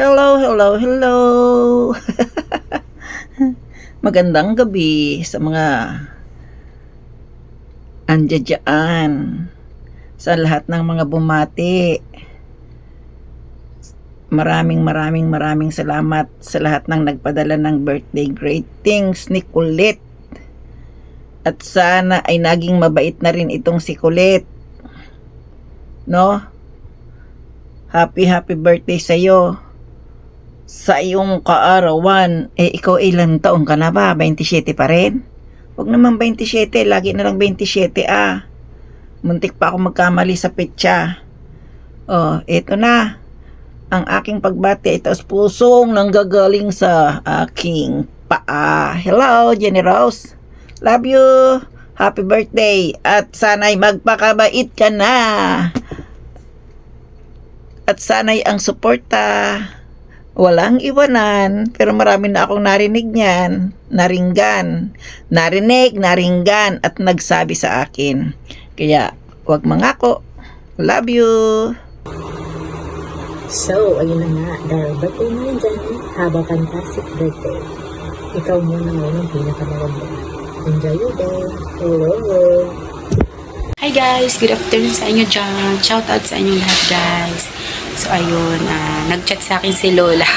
Hello, hello, hello. Magandang gabi sa mga andyan sa lahat ng mga bumati. Maraming salamat sa lahat ng nagpadala ng birthday greetings ni Kulit. At sana ay naging mabait na rin itong si Kulit. No? Happy birthday sa iyo. Sa iyong kaarawan, ikaw ilang taon ka na ba? 27 pa rin? Huwag naman 27, lagi na lang 27 ah. Muntik pa ako magkamali sa petsa. Oh, eto na. Ang aking pagbati ay taos pusong nanggagaling sa aking paa. Hello, Jenny Rose. Love you. Happy birthday. At sana'y magpakabait ka na. At sana'y ang suporta walang iwanan, pero marami na akong narinig niyan, naringgan, at nagsabi sa akin. Kaya, wag mangako. Love you. So, ayun na nga, dahil birthday mo rin dyan, have a fantastic birthday. Ikaw muna ngayon ang pinakamaganda. Enjoy your day. Hello. Hi guys, good afternoon sa inyo dyan. Shout out sa inyo lahat guys. So ayun, nag-chat sa akin si Lola.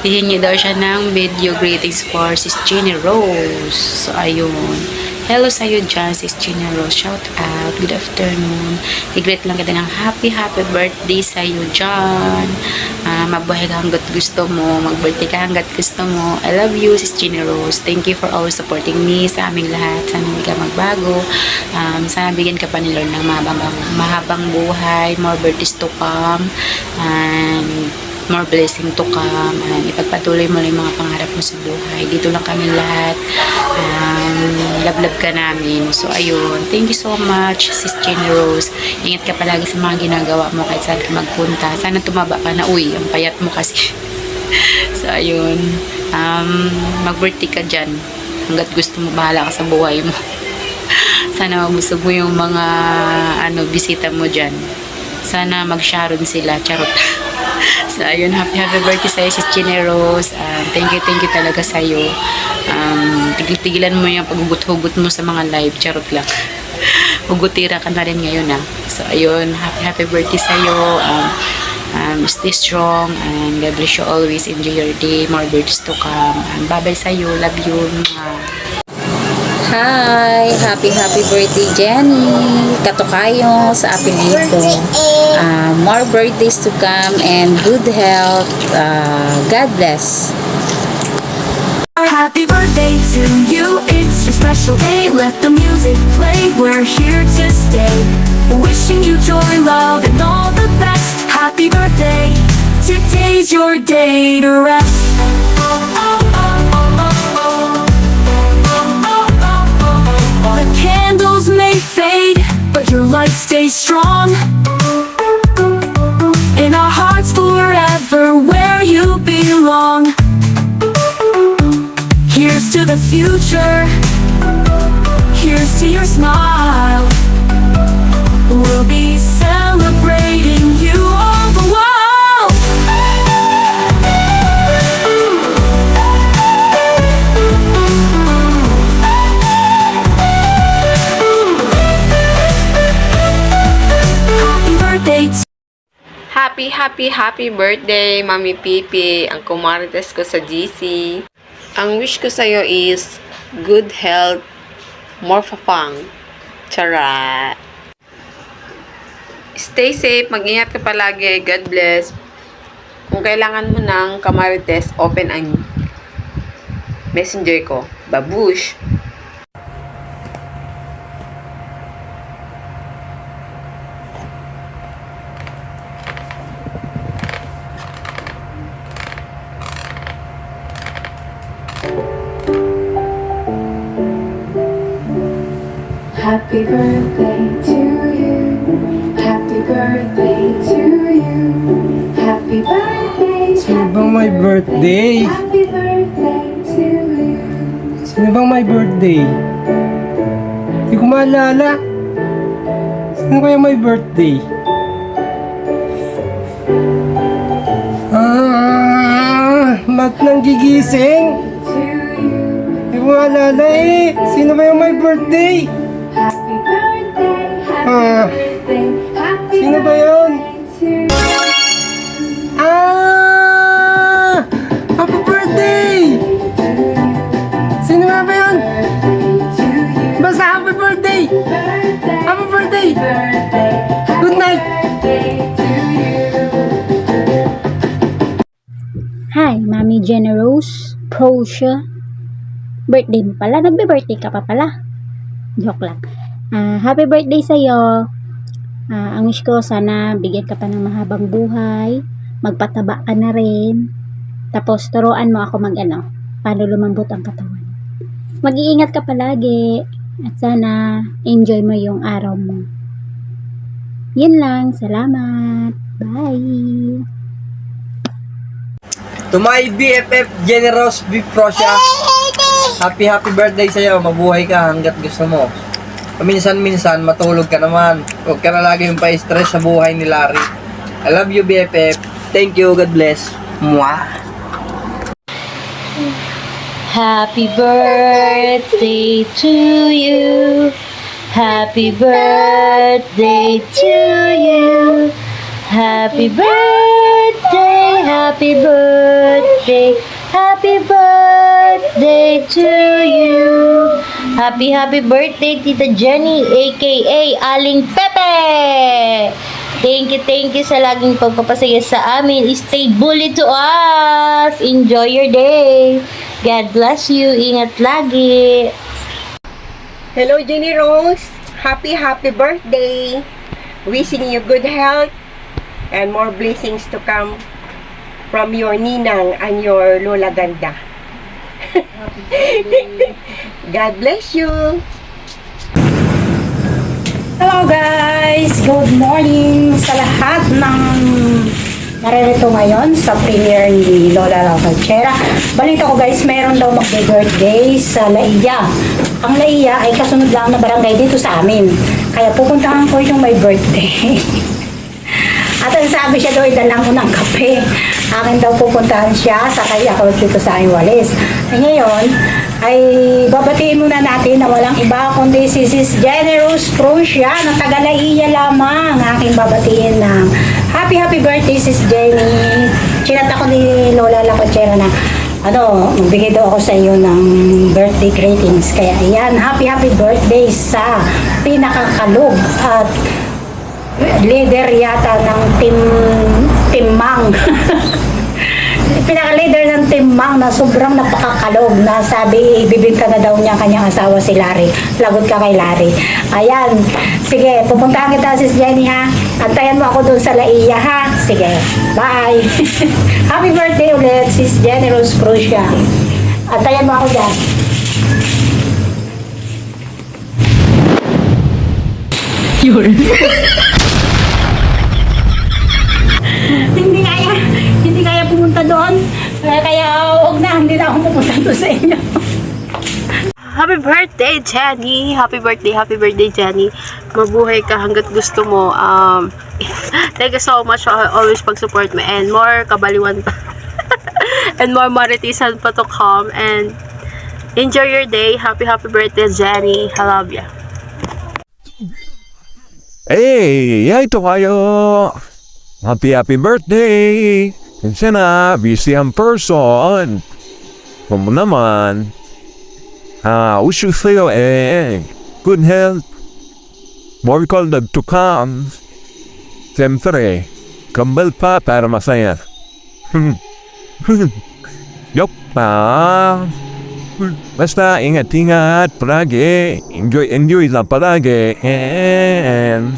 Hihingi daw siya ng video greetings for Sis Jenny Rose. So ayun, hello sa iyo dyan Sis Jenny Rose. Shout out, good afternoon. I-greet lang kita ng happy birthday sa iyo dyan. Mabuhay ka hanggat gusto mo. Mag-birthday ka hanggat gusto mo. I love you Sis Jenny Rose. Thank you for always supporting me sa aming lahat. Sana hindi ka magbago. Sana bigyan ka pa ni Lord ng mahabang buhay, more birthdays to come, and more blessing to come, and ipagpatuloy mo lang yung mga pangarap mo sa buhay. Dito lang kami lahat. Love ka namin. So, ayun. Thank you so much, Sis Jenny Rose. Ingat ka palagi sa mga ginagawa mo kahit saan ka magpunta. Sana tumaba ka na. Uy, ang payat mo kasi. So, ayun. Mag-birthday ka dyan. Hanggat gusto mo, bahala ka sa buhay mo. Sana mabusog mo yung mga bisita mo dyan. Sana mag-sharon sila. Charot. So, ayun, happy birthday sa'yo, Sis Jenny Rose. Thank you talaga sa'yo. Tigil-tigilan mo yung paghugot-hugot mo sa mga live. Charot lang. Hugutira ka na rin ngayon, So, ayun, happy birthday sa'yo. Stay strong, and God bless you always. Enjoy your day. More birthdays to come. Bye-bye sa'yo. Love you. Hi! Happy birthday, Jenny! Katukayo sa apelido. More birthdays to come and good health. God bless. Happy birthday to you, it's your special day. Let the music play, we're here to stay. Wishing you joy, love, and all the best. Happy birthday, today's your day to rest. The candles may fade, but your light stays strong. In our hearts forever, where you belong. Here's to the future, here's to your smile. We'll be celebrating you all the while. Happy birthday to Happy birthday, Mami Pipi, ang kumarites ko sa GC. Ang wish ko sa'yo is good health, more fafang. Charot! Stay safe, mag-ingat ka palagi. God bless. Kung kailangan mo ng kamarites, open ang messenger ko. Babush! Happy birthday to you. Happy birthday to you. Happy birthday. Sino bang may birthday? Happy birthday to you. Sino bang may birthday? Hindi ko maalala. Sino kaya may birthday? At nang gigising. Hindi ko maalala eh. Sino ba yung may birthday? Sino ba yun? Happy birthday! Sino nga ba yun? Basta happy birthday! Happy birthday! Good night! Hi, Mami Generous, Proscia. Birthday mo pala. Nagbe-birthday ka pa pala. Joke lang. Happy birthday sa'yo. Ang wish ko, sana bigyan ka pa ng mahabang buhay. Magpataba ka na rin. Tapos, turuan mo ako paano lumambot ang katawan. Mag-iingat ka palagi. At sana, enjoy mo yung araw mo. Yun lang. Salamat. Bye. To my BFF Generous B. Proscia, happy birthday sa'yo. Mabuhay ka hanggat gusto mo. Paminsan-minsan, matulog ka naman. Huwag ka na lagi yung pa-stress sa buhay ni Larry. I love you, BFF. Thank you. God bless. Mwah! Happy birthday to you. Happy birthday to you. Happy birthday, happy birthday, happy birthday to you. Happy birthday, Tita Jenny, aka Aling Pepe. Thank you sa laging pagpapasaya sa amin. Stay bully to us. Enjoy your day. God bless you. Ingat lagi. Hello, Jenny Rose. Happy birthday. Wishing you good health and more blessings to come from your ninang and your Lola Ganda. God bless you. Hello guys! Good morning sa lahat ng naririto ngayon sa premiere ni Lola Lacachera. Balita ko guys, meron daw mag-birthday sa Laiya. Ang Laiya ay kasunod lang na barangay dito sa amin. Kaya pupuntahan ko yung may birthday. At ang sabi siya daw, dalang ko ng kape. Akin daw pupuntahan siya, sakay ako dito sa aking walis. Ay ngayon, ay babatiin muna natin na walang iba kundi si Sis Generous Proscia na taga-Laiya lamang. Aking babatiin ng happy birthday Sis Jenny. Chinat ako ni Lola Lacachera na magbigay daw ako sa iyo ng birthday greetings. Kaya ayan, happy birthday sa pinakakalog at leader yata ng Team Mang. Pinaka-leader ng Team Mang na sobrang napakakalog na sabi ibibigta na daw niya kanyang asawa si Larry. Lagot ka kay Larry. Ayan. Sige, pupuntahan kita Sis Jenny ha. Antayan mo ako dun sa Laiya ha. Sige. Bye. Happy birthday ulit Sis Generous Proscia. Antayan mo ako dyan. Yun. Hindi kaya pumunta doon. Kaya huwag na, hindi na ako pupunta doon sa inyo. Happy birthday, Jenny! Happy birthday, Jenny! Mabuhay ka hanggat gusto mo. Thank you so much for always pag-support me and more kabaliwan pa. And more maritisan pa to come. And enjoy your day. Happy birthday, Jenny! I love you. Hey, ito kayo. Happy birthday. Kasi na, busy ang person. Kung naman, wish you sa'yo good health. More call to come. Siyempre, kambal pa para masaya. Yok pa. Basta ingat palagi. Enjoy lang palagi. And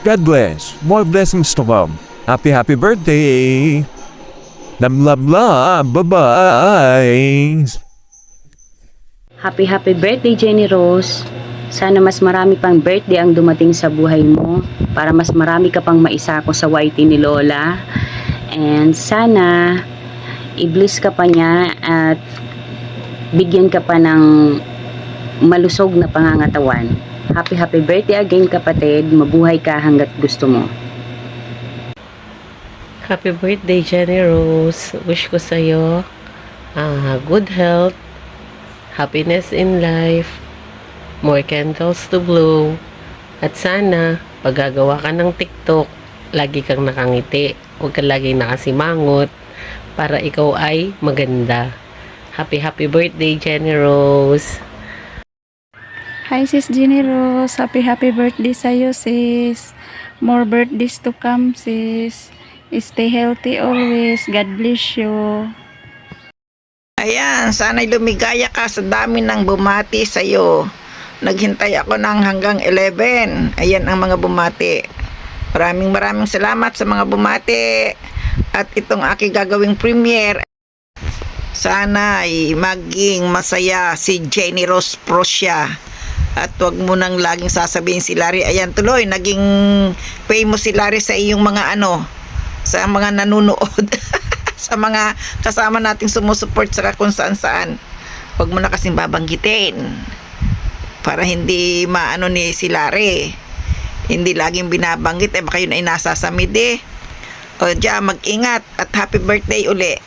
God bless. More blessings to come. Happy birthday. Love. Bye-bye. Happy birthday Jenny Rose. Sana mas marami pang birthday ang dumating sa buhay mo para mas marami ka pang maisako sa YT ni Lola. And sana i-bless ka pa niya at bigyan ka pa ng malusog na pangangatawan. Happy birthday again kapatid. Mabuhay ka hanggat gusto mo. Happy birthday, Jenny Rose. Wish ko sa'yo good health, happiness in life, more candles to blow, at sana, pag gagawa ka ng TikTok, lagi kang nakangiti, huwag kang lagi nakasimangot, para ikaw ay maganda. Happy birthday, Jenny Rose! Hi sis Jenny Rose, happy birthday sa'yo sis. More birthdays to come sis. Stay healthy always. God bless you. Ayan, sana'y lumigaya ka sa dami ng bumati sa'yo. Naghintay ako ng hanggang 11. Ayan ang mga bumati. Maraming salamat sa mga bumati. At itong aking gagawing premiere, sana ay maging masaya si Jenny Rose Prosia. At wag mo nang laging sasabihin si Larry. Ayan, tuloy, naging famous si Larry sa iyong mga sa mga nanunood. Sa mga kasama nating sumusuport sa kung saan. Wag mo na kasing babanggitin. Para hindi maano ni si Larry. Hindi laging binabanggit. Baka yun ay nasasamid eh. O diyan, mag-ingat at happy birthday uli.